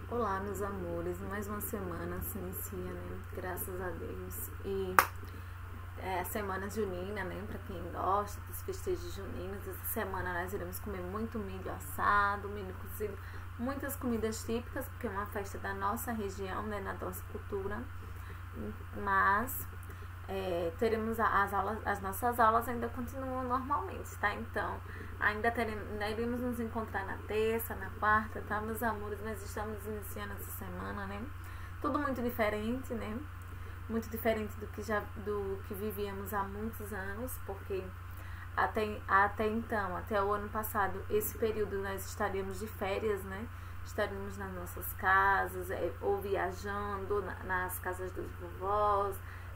Olá, meus amores, mais uma semana se inicia, né? Graças a Deus. E é a semana junina, né? Pra quem gosta dos festejos juninos, essa semana nós iremos comer muito milho assado, milho cozido, muitas comidas típicas, porque é uma festa da nossa região, né? Na nossa cultura. Mas teremos as nossas aulas ainda continuam normalmente, tá? Então, ainda iremos nos encontrar na terça, na quarta, tá, meus amores? Nós estamos iniciando essa semana, né? Tudo muito diferente, né? Muito diferente do que vivíamos há muitos anos, porque até então, até o ano passado, esse período nós estaríamos de férias, né? Estaríamos nas nossas casas, ou viajando nas casas dos vovós,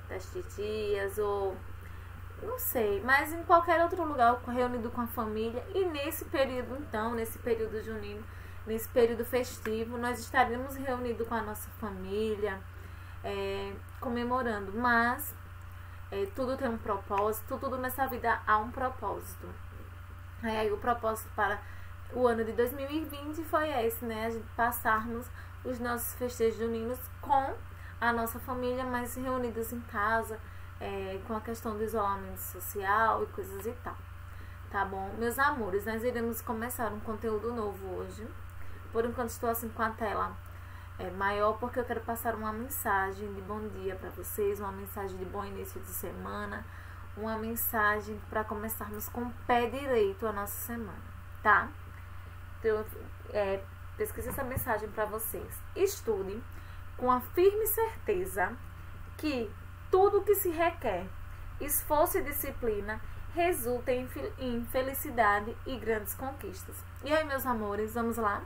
das titias, ou não sei, mas em qualquer outro lugar reunido com a família. E nesse período, então, nesse período junino, nesse período festivo, nós estaremos reunidos com a nossa família, comemorando. Mas tudo tem um propósito, tudo nessa vida há um propósito. Aí o propósito para o ano de 2020 foi esse, né? A gente passarmos os nossos festejos juninos com a nossa família, mas reunidos em casa, com a questão do isolamento social e coisas e tal. Tá bom? Meus amores, nós iremos começar um conteúdo novo hoje. Por enquanto estou assim com a tela maior, porque eu quero passar uma mensagem de bom dia para vocês, uma mensagem de bom início de semana, uma mensagem para começarmos com o pé direito a nossa semana, tá? Então, pesquise essa mensagem para vocês. Estude com a firme certeza que tudo que se requer esforço e disciplina resulta em felicidade e grandes conquistas. E aí, meus amores, vamos lá?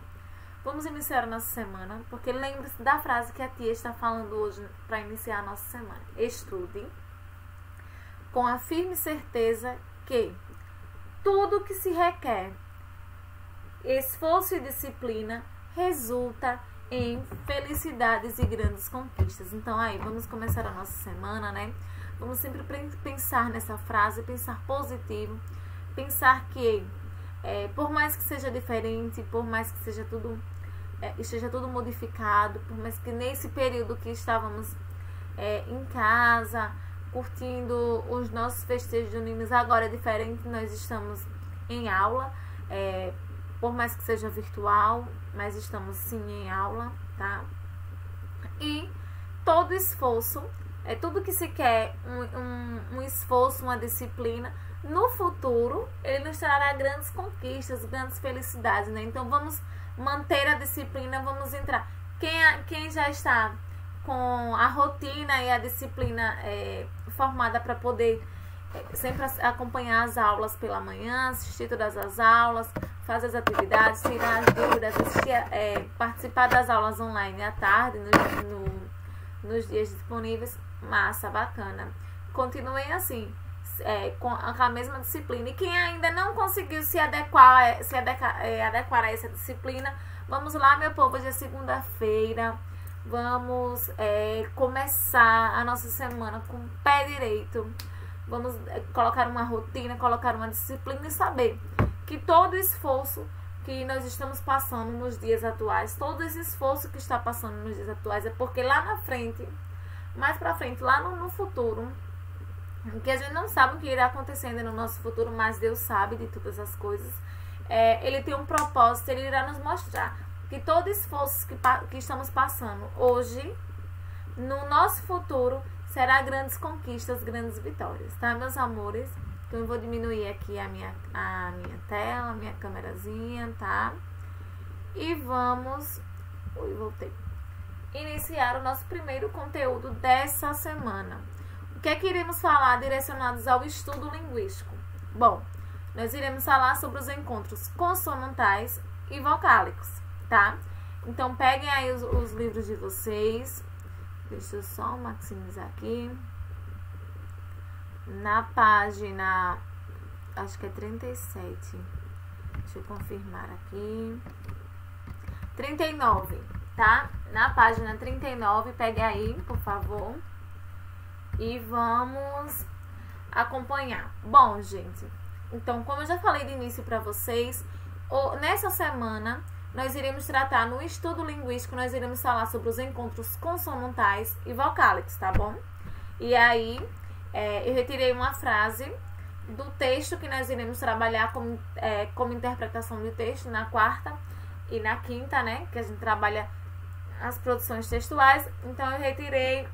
Vamos iniciar a nossa semana, porque lembre-se da frase que a tia está falando hoje para iniciar a nossa semana. Estude com a firme certeza que tudo que se requer esforço e disciplina resulta em felicidades e grandes conquistas. Então aí, vamos começar a nossa semana, né? Vamos sempre pensar nessa frase, pensar positivo, pensar que por mais que seja diferente, por mais que esteja tudo modificado, por mais que nesse período que estávamos em casa, curtindo os nossos festejos juninos, agora é diferente, nós estamos em aula, por mais que seja virtual, mas estamos sim em aula, tá? E todo esforço, tudo que se quer, um esforço, uma disciplina, no futuro, ele nos trará grandes conquistas, grandes felicidades, né? Então, vamos manter a disciplina, vamos entrar. Quem já está com a rotina e a disciplina formada para poder sempre acompanhar as aulas pela manhã, assistir todas as aulas, fazer as atividades, tirar as dúvidas, participar das aulas online à tarde, nos dias disponíveis. Massa, bacana. Continuem assim, com a mesma disciplina. E quem ainda não conseguiu se adequar a essa disciplina, vamos lá, meu povo, hoje é segunda-feira. Vamos começar a nossa semana com o pé direito. Vamos colocar uma rotina, colocar uma disciplina e saber que todo esforço que nós estamos passando nos dias atuais, todo esse esforço que está passando nos dias atuais é porque lá na frente, mais pra frente, lá no futuro, que a gente não sabe o que irá acontecendo no nosso futuro, mas Deus sabe de todas as coisas, Ele tem um propósito, Ele irá nos mostrar que todo esforço que estamos passando hoje, no nosso futuro, será grandes conquistas, grandes vitórias, tá, meus amores? Então, eu vou diminuir aqui a minha tela, a minha câmerazinha, tá? E vamos... Ui, voltei. Iniciar o nosso primeiro conteúdo dessa semana. O que é que iremos falar direcionados ao estudo linguístico? Bom, nós iremos falar sobre os encontros consonantais e vocálicos, tá? Então, peguem aí os livros de vocês. Deixa eu só maximizar aqui. Na página, acho que é 37. Deixa eu confirmar aqui. 39, tá? Na página 39, pegue aí, por favor. E vamos acompanhar. Bom, gente, então, como eu já falei de início pra vocês, nessa semana nós iremos tratar no estudo linguístico, nós iremos falar sobre os encontros consonantais e vocálicos, tá bom? E aí, eu retirei uma frase do texto que nós iremos trabalhar como interpretação de texto na quarta e na quinta, né? Que a gente trabalha as produções textuais. Então, eu retirei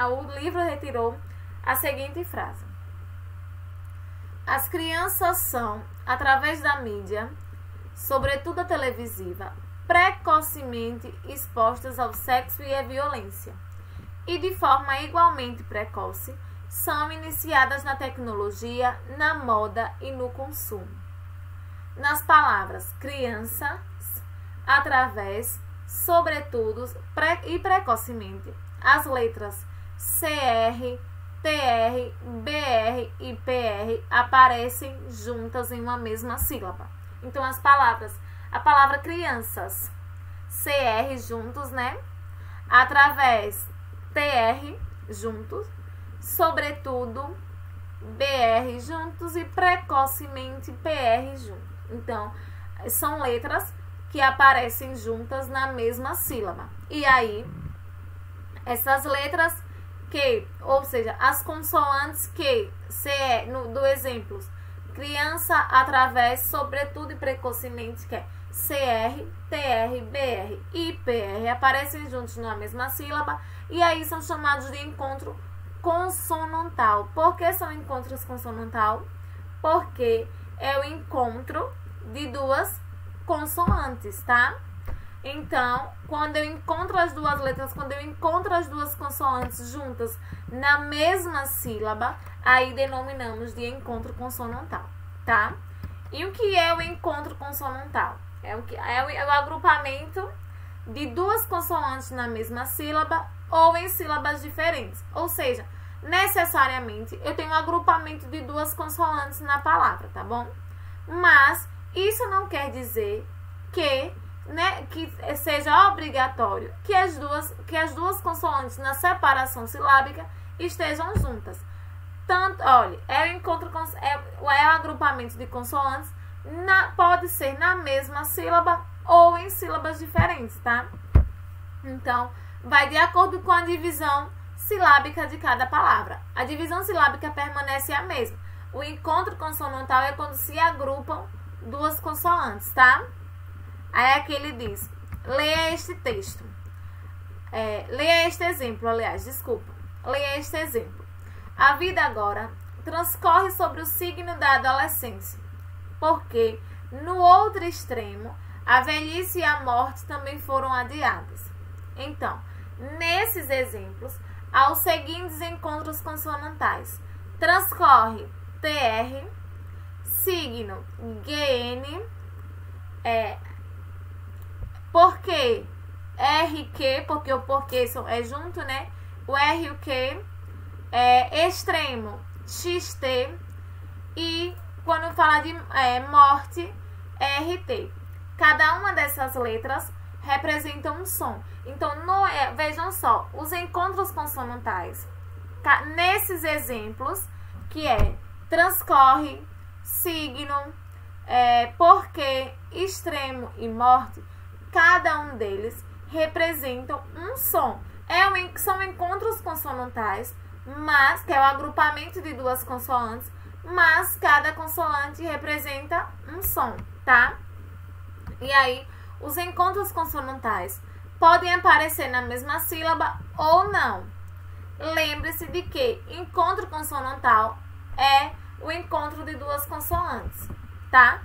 o livro retirou a seguinte frase: as crianças são, através da mídia, sobretudo a televisiva, precocemente expostas ao sexo e à violência, e de forma igualmente precoce são iniciadas na tecnologia, na moda e no consumo. Nas palavras crianças, através, sobretudo e precocemente, as letras CR, TR, BR e PR aparecem juntas em uma mesma sílaba. Então, a palavra crianças, CR juntos, né? Através, TR juntos, sobretudo, BR juntos e precocemente PR juntos. Então, são letras que aparecem juntas na mesma sílaba. E aí, essas letras ou seja, as consoantes que, do exemplo, criança, através, sobretudo e precocemente, que é CR, TR, BR e PR, aparecem juntos numa mesma sílaba, e aí são chamados de encontro consonantal. Por que são encontros consonantal? Porque é o encontro de duas consoantes, tá? Então, quando eu encontro as duas letras, quando eu encontro as duas consoantes juntas na mesma sílaba, aí denominamos de encontro consonantal, tá? E o que é o encontro consonantal? É o agrupamento de duas consoantes na mesma sílaba ou em sílabas diferentes. Ou seja, necessariamente eu tenho um agrupamento de duas consoantes na palavra, tá bom? Mas isso não quer dizer que seja obrigatório que as duas consoantes na separação silábica estejam juntas. Olha, é o agrupamento de consoantes, pode ser na mesma sílaba ou em sílabas diferentes, tá? Então, vai de acordo com a divisão silábica de cada palavra. A divisão silábica permanece a mesma. O encontro consonantal é quando se agrupam duas consoantes, tá? Aí aqui ele diz: leia este texto. Leia este exemplo, leia este exemplo. A vida agora transcorre sobre o signo da adolescência, porque no outro extremo a velhice e a morte também foram adiadas. Então, nesses exemplos, há os seguintes encontros consonantais: transcorre TR, signo GN, porque RQ, porque o porquê é junto, né? O R e o Q, extremo XT, e quando fala de morte, RT. Cada uma dessas letras representa um som. Então, vejam só, os encontros consonantais, nesses exemplos, que transcorre, signo, porquê, extremo e morte, cada um deles representam um som. São encontros consonantais, mas que é o agrupamento de duas consoantes, mas cada consoante representa um som, tá? E aí, os encontros consonantais podem aparecer na mesma sílaba ou não. Lembre-se de que encontro consonantal é o encontro de duas consoantes, tá?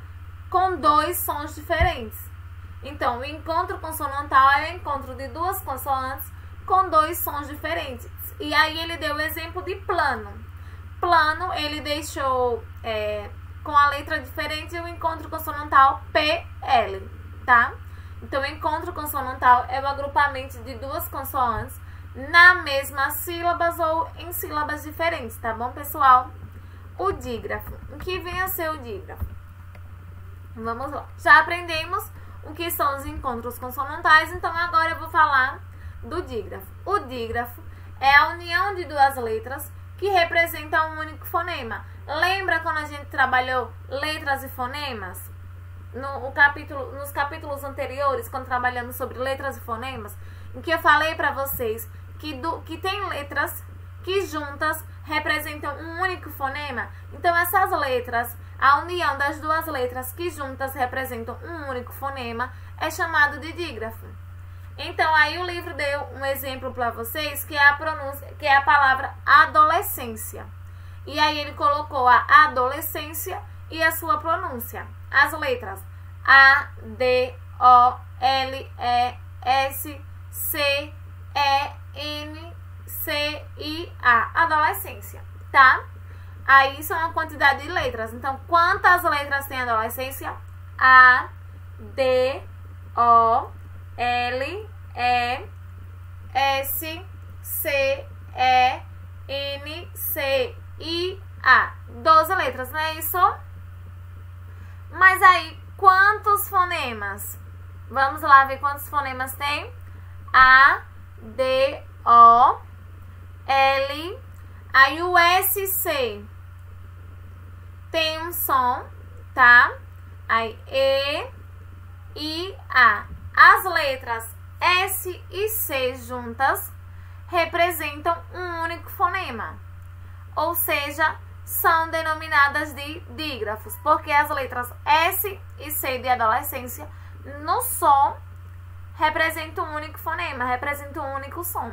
Com dois sons diferentes. Então, o encontro consonantal é o encontro de duas consoantes com dois sons diferentes. E aí ele deu o exemplo de plano. Plano, ele deixou com a letra diferente o encontro consonantal PL, tá? Então, o encontro consonantal é o agrupamento de duas consoantes na mesma sílabas ou em sílabas diferentes, tá bom, pessoal? O dígrafo. O que vem a ser o dígrafo? Vamos lá. Já aprendemos o que são os encontros consonantais, então agora eu vou falar do dígrafo. O dígrafo é a união de duas letras que representam um único fonema. Lembra quando a gente trabalhou letras e fonemas? nos capítulos anteriores, quando trabalhamos sobre letras e fonemas, em que eu falei para vocês que tem letras que juntas representam um único fonema. Então, essas letras, a união das duas letras que juntas representam um único fonema, é chamado de dígrafo. Então, aí o livro deu um exemplo para vocês, que é a pronúncia, que é a palavra adolescência. E aí ele colocou a adolescência e a sua pronúncia. As letras A, D, O, L, E, S, C, E, N, C, I, A. Adolescência, tá? Aí são uma quantidade de letras. Então, quantas letras tem adolescência? A, D, O, L, E, S, C, E, N, C, I, A. 12 letras, não é isso? Mas aí, quantos fonemas? Vamos lá ver quantos fonemas tem. A, D, O, L. Aí o SC tem um som, tá? Aí E, I, A. As letras S e C juntas representam um único fonema. Ou seja, são denominadas de dígrafos, porque as letras S e C de adolescência, no som, representam um único fonema, representam um único som,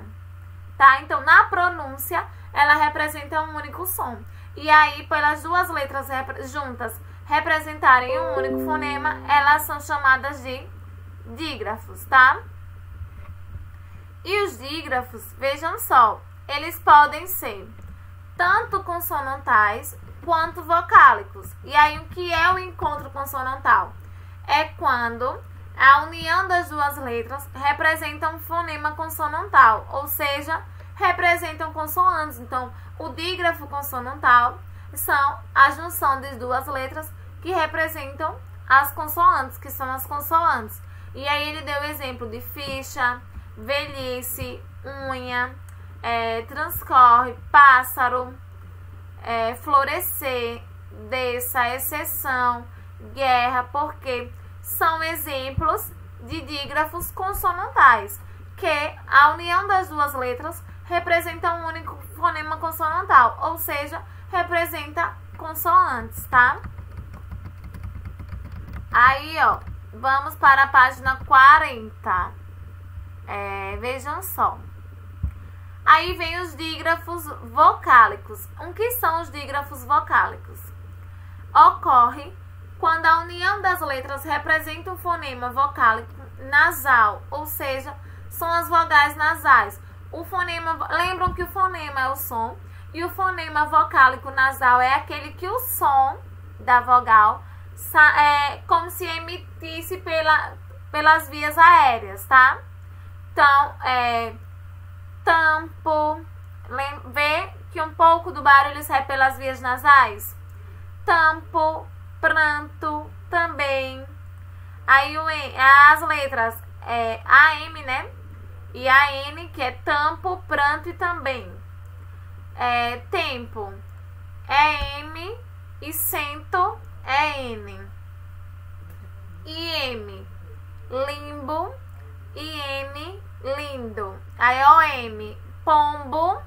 tá? Então, na pronúncia, ela representa um único som. E aí, pelas duas letras juntas representarem um único fonema, elas são chamadas de dígrafos, tá? E os dígrafos, vejam só, eles podem ser tanto consonantais quanto vocálicos. E aí, o que é o encontro consonantal? É quando a união das duas letras representa um fonema consonantal, ou seja, representam consoantes. Então, o dígrafo consonantal são a junção de duas letras que representam as consoantes, que são as consoantes. E aí ele deu o exemplo de ficha, velhice, unha, transcorre, pássaro, florescer, desça, exceção, guerra, porque são exemplos de dígrafos consonantais, que a união das duas letras representa um único fonema consonantal, ou seja, representa consoantes, tá? Aí, ó, vamos para a página 40. Vejam só. Aí vem os dígrafos vocálicos. O que são os dígrafos vocálicos? Ocorre quando a união das letras representa um fonema vocálico nasal, ou seja, são as vogais nasais. O fonema, lembram que o fonema é o som e o fonema vocálico nasal é aquele que o som da vogal é como se emitisse pelas vias aéreas, tá? Então, tampo, vê que um pouco do barulho sai pelas vias nasais? Tampo, pranto, também. Aí as letras AM, né? E a N, que é tampo, pranto e também. Tempo é M e cento é N. IM, limbo, IN, lindo. Aí OM, pombo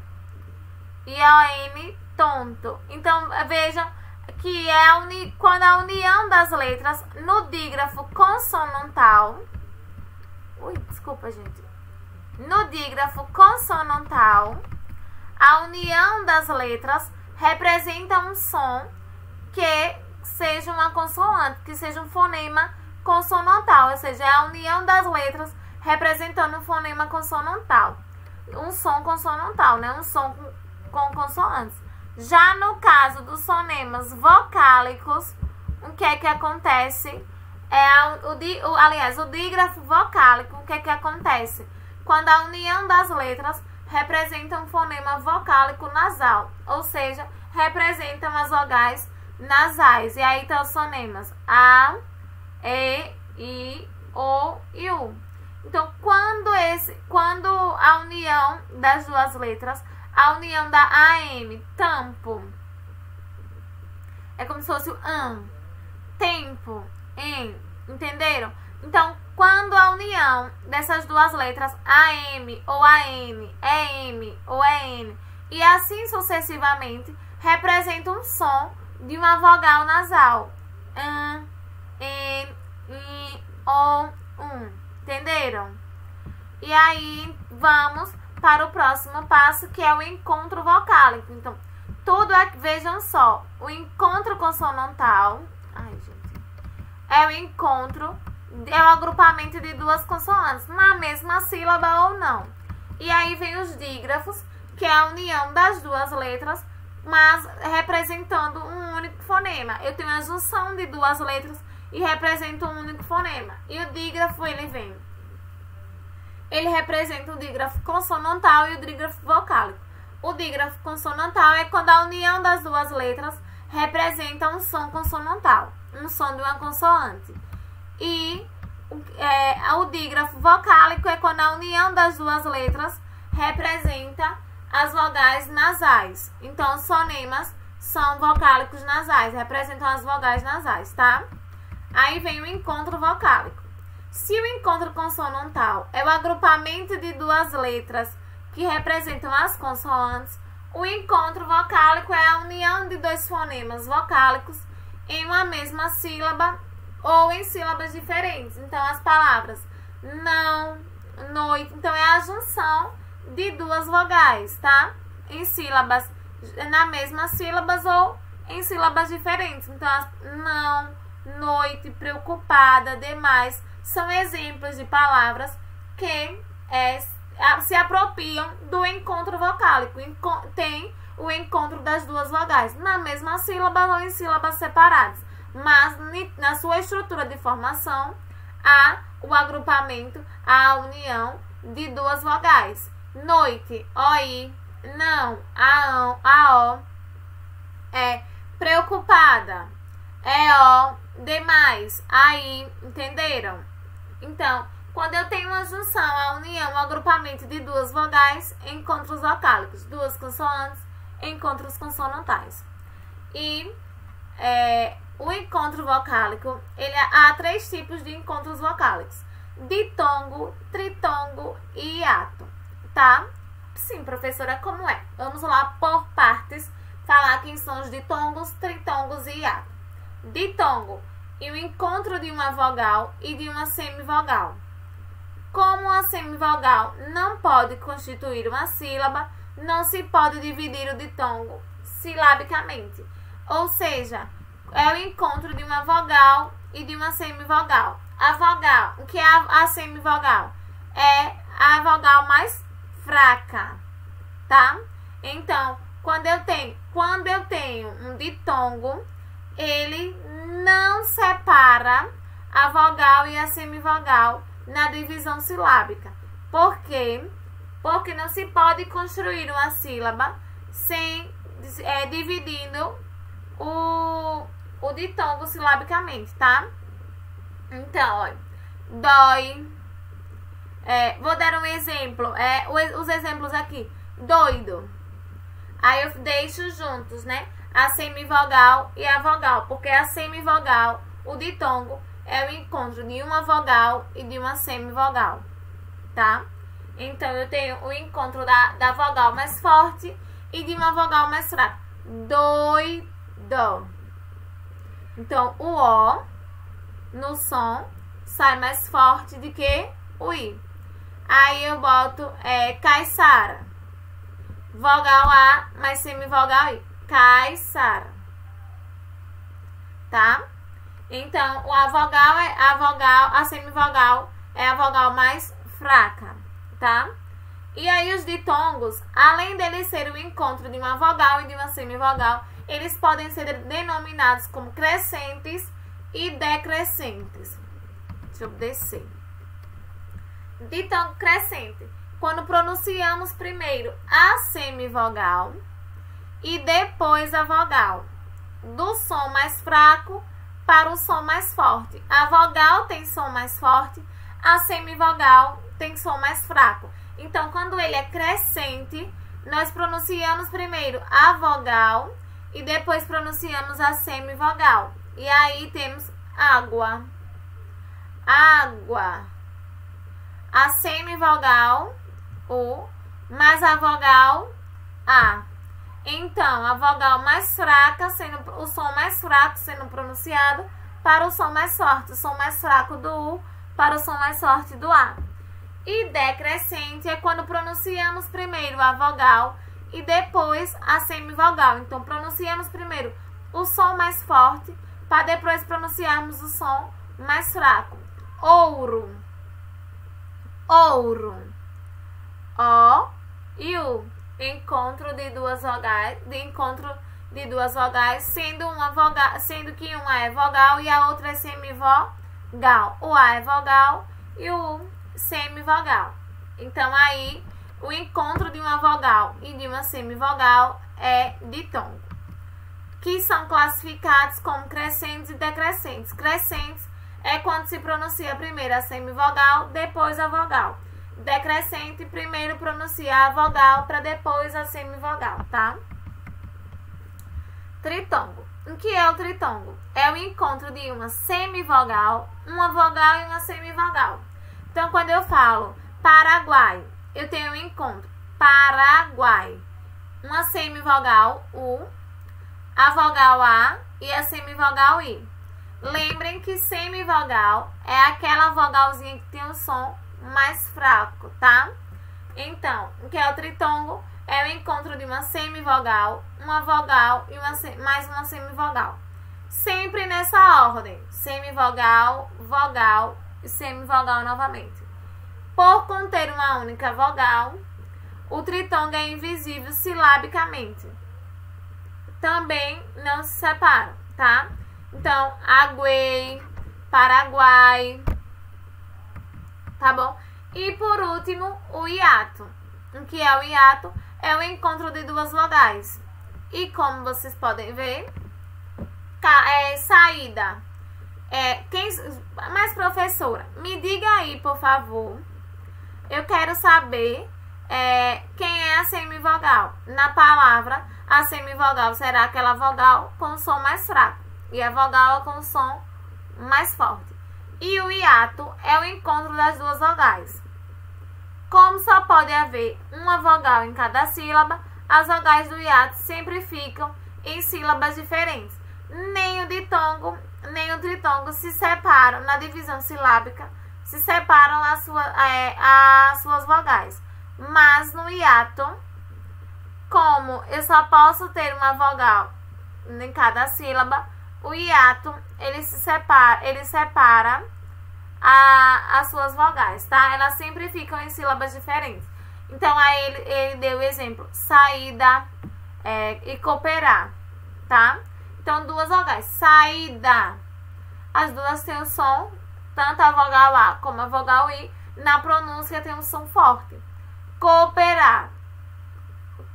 e ON, tonto. Então, vejam que quando a união das letras no dígrafo consonantal. Desculpa, gente. No dígrafo consonantal, a união das letras representa um som que seja uma consoante, que seja um fonema consonantal, ou seja, é a união das letras representando um fonema consonantal. Um som consonantal, né? Um som com consoantes. Já no caso dos fonemas vocálicos, o que é que acontece? Aliás, o dígrafo vocálico, o que é que acontece? Quando a união das letras representa um fonema vocálico nasal, ou seja, representam as vogais nasais. E aí estão os fonemas A, E, I, O e U. Então, quando a união das duas letras, a união da AM, tampo, é como se fosse o an, tempo, em, Entenderam? Então, quando a união dessas duas letras, AM ou AN, EM ou EN, e assim sucessivamente, representa um som de uma vogal nasal. An, en, I, O, entenderam? E aí, vamos para o próximo passo, que é o encontro vocálico. Então, tudo aqui, vejam só, o encontro consonantal, é o encontro, é o agrupamento de duas consoantes, na mesma sílaba ou não. E aí vem os dígrafos, que é a união das duas letras, mas representando um único fonema. Eu tenho a junção de duas letras e representa um único fonema. E o dígrafo, ele representa o dígrafo consonantal e o dígrafo vocálico. O dígrafo consonantal é quando a união das duas letras representa um som consonantal, um som de uma consoante. E o dígrafo vocálico é quando a união das duas letras representa as vogais nasais. Então, os fonemas são vocálicos nasais, representam as vogais nasais, tá? Aí vem o encontro vocálico. Se o encontro consonantal é o agrupamento de duas letras que representam as consoantes, o encontro vocálico é a união de dois fonemas vocálicos em uma mesma sílaba ou em sílabas diferentes. Então, as palavras não, noite, então é a junção de duas vogais, tá? Em sílabas, na mesma sílabas ou em sílabas diferentes. Então, as não, noite, preocupada, demais, são exemplos de palavras que se apropriam do encontro vocálico. Tem o encontro das duas vogais na mesma sílaba ou em sílabas separadas, mas na sua estrutura de formação há o agrupamento, a união de duas vogais. Noite, OI, não, AO, preocupada, EO, demais, aí, entenderam? Então, quando eu tenho uma junção, a união, o agrupamento de duas vogais, encontros vocálicos, duas consoantes, encontros consonantais. E o encontro vocálico, há três tipos de encontros vocálicos: ditongo, tritongo e hiato, tá? Sim, professora, como é? Vamos lá por partes, falar quem são os ditongos, tritongos e hiato. Ditongo, e o encontro de uma vogal e de uma semivogal. Como a semivogal não pode constituir uma sílaba, não se pode dividir o ditongo silabicamente. Ou seja, é o encontro de uma vogal e de uma semivogal. A vogal, o que é a semivogal? É a vogal mais fraca, tá? Então, quando eu tenho um ditongo, ele não separa a vogal e a semivogal na divisão silábica. Por quê? Porque não se pode construir uma sílaba sem dividindo o ditongo silabicamente, tá? Então, olha, dói. Vou dar um exemplo. Os exemplos aqui. Doido. Aí eu deixo juntos, né? A semivogal e a vogal. Porque a semivogal, o ditongo, é o encontro de uma vogal e de uma semivogal, tá? Então, eu tenho o encontro da vogal mais forte e de uma vogal mais fraca. Doido. Então, o O no som sai mais forte do que o I. Aí eu boto Caiçara. Vogal A mais semivogal I. Caiçara. Tá? Então, a semivogal é a vogal mais fraca, tá? E aí os ditongos, além deles serem o encontro de uma vogal e de uma semivogal, eles podem ser denominados como crescentes e decrescentes. Deixa eu descer. Ditongo crescente, quando pronunciamos primeiro a semivogal e depois a vogal, do som mais fraco para o som mais forte. A vogal tem som mais forte, a semivogal tem som mais fraco. Então, quando ele é crescente, nós pronunciamos primeiro a vogal e depois pronunciamos a semivogal. E aí temos água. água. A semivogal U mais a vogal A. Então, a vogal mais fraca, o som mais fraco sendo pronunciado para o som mais forte. O som mais fraco do U para o som mais forte do A. E decrescente é quando pronunciamos primeiro a vogal e depois a semivogal. Então, pronunciamos primeiro o som mais forte para depois pronunciarmos o som mais fraco. Ouro. Ouro. O e U. Encontro de duas vogais, sendo que uma é vogal e a outra é semivogal. O A é vogal e o U semivogal. Então aí o encontro de uma vogal e de uma semivogal é ditongo, que são classificados como crescentes e decrescentes. Crescentes é quando se pronuncia primeiro a semivogal, depois a vogal. Decrescente, primeiro pronuncia a vogal para depois a semivogal, tá? Tritongo. O que é o tritongo? É o encontro de uma semivogal, uma vogal e uma semivogal. Então, quando eu falo Paraguai, eu tenho um encontro Paraguai, uma semivogal U, a vogal A e a semivogal I. Lembrem que semivogal é aquela vogalzinha que tem um som mais fraco, tá? Então, o que é o tritongo? É o encontro de uma semivogal, uma vogal e mais uma semivogal. Sempre nessa ordem: semivogal, vogal e semivogal novamente. Por conter uma única vogal, o tritongo é invisível silabicamente. Também não se separam, tá? Então, aguei, Paraguai, tá bom? E por último, o hiato. O que é o hiato? É o encontro de duas vogais. E como vocês podem ver, saída. Mas professora, me diga aí, por favor. Eu quero saber quem é a semivogal. Na palavra, a semivogal será aquela vogal com o som mais fraco e a vogal com o som mais forte. E o hiato é o encontro das duas vogais. Como só pode haver uma vogal em cada sílaba, as vogais do hiato sempre ficam em sílabas diferentes. Nem o ditongo, nem o tritongo se separam na divisão silábica, se separam as suas vogais. Mas no hiato, como eu só posso ter uma vogal em cada sílaba, o hiato ele separa as suas vogais, tá? Elas sempre ficam em sílabas diferentes. Então aí ele deu o exemplo: saída e cooperar, tá? Então duas vogais, saída, as duas têm o som, tanto a vogal A como a vogal I, na pronúncia tem um som forte. Cooperar,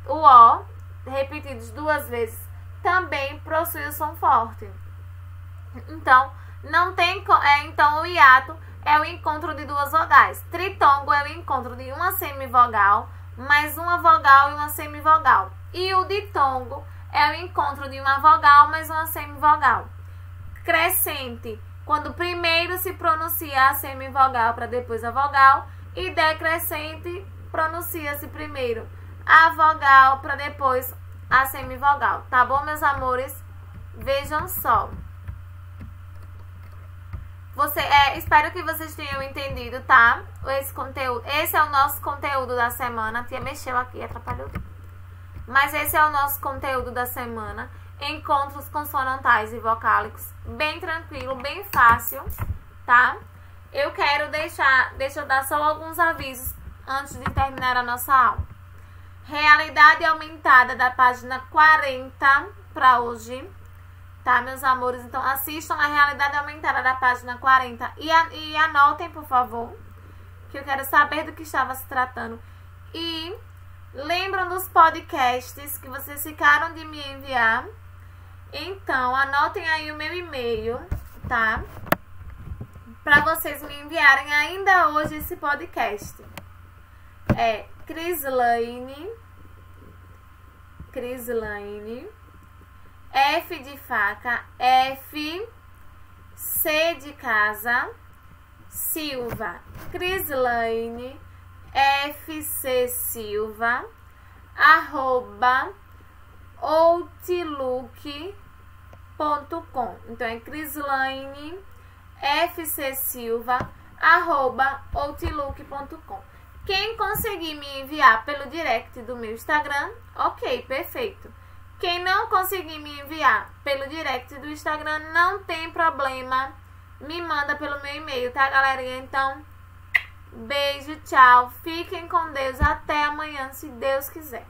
o O, repetidos duas vezes, também possui o som forte. Então, não tem, então o hiato é o encontro de duas vogais. Tritongo é o encontro de uma semivogal, mais uma vogal e uma semivogal. E o ditongo é o encontro de uma vogal mais uma semivogal. Crescente, quando primeiro se pronuncia a semivogal para depois a vogal. E decrescente, pronuncia-se primeiro a vogal para depois a semivogal. Tá bom, meus amores? Vejam só. Espero que vocês tenham entendido, tá? Esse conteúdo. Esse é o nosso conteúdo da semana. A tia mexeu aqui, atrapalhou tudo. Mas esse é o nosso conteúdo da semana. Encontros consonantais e vocálicos. Bem tranquilo, bem fácil, tá? Eu quero deixa eu dar só alguns avisos antes de terminar a nossa aula. Realidade aumentada da página 40 para hoje. Tá, meus amores? Então, assistam a realidade aumentada da página 40 e anotem, por favor, que eu quero saber do que estava se tratando. E lembram dos podcasts que vocês ficaram de me enviar? Então, anotem aí o meu e-mail, tá? Para vocês me enviarem ainda hoje esse podcast. É Crislaine, F de faca, F, C de casa, Silva, Crislaine FC Silva, @outlook.com. Então é Crislaine FC Silva, @outlook.com. Quem conseguir me enviar pelo direct do meu Instagram, ok, perfeito. Quem não conseguir me enviar pelo direct do Instagram, não tem problema. Me manda pelo meu e-mail, tá, galerinha? Então, beijo, tchau. Fiquem com Deus. Até amanhã, se Deus quiser.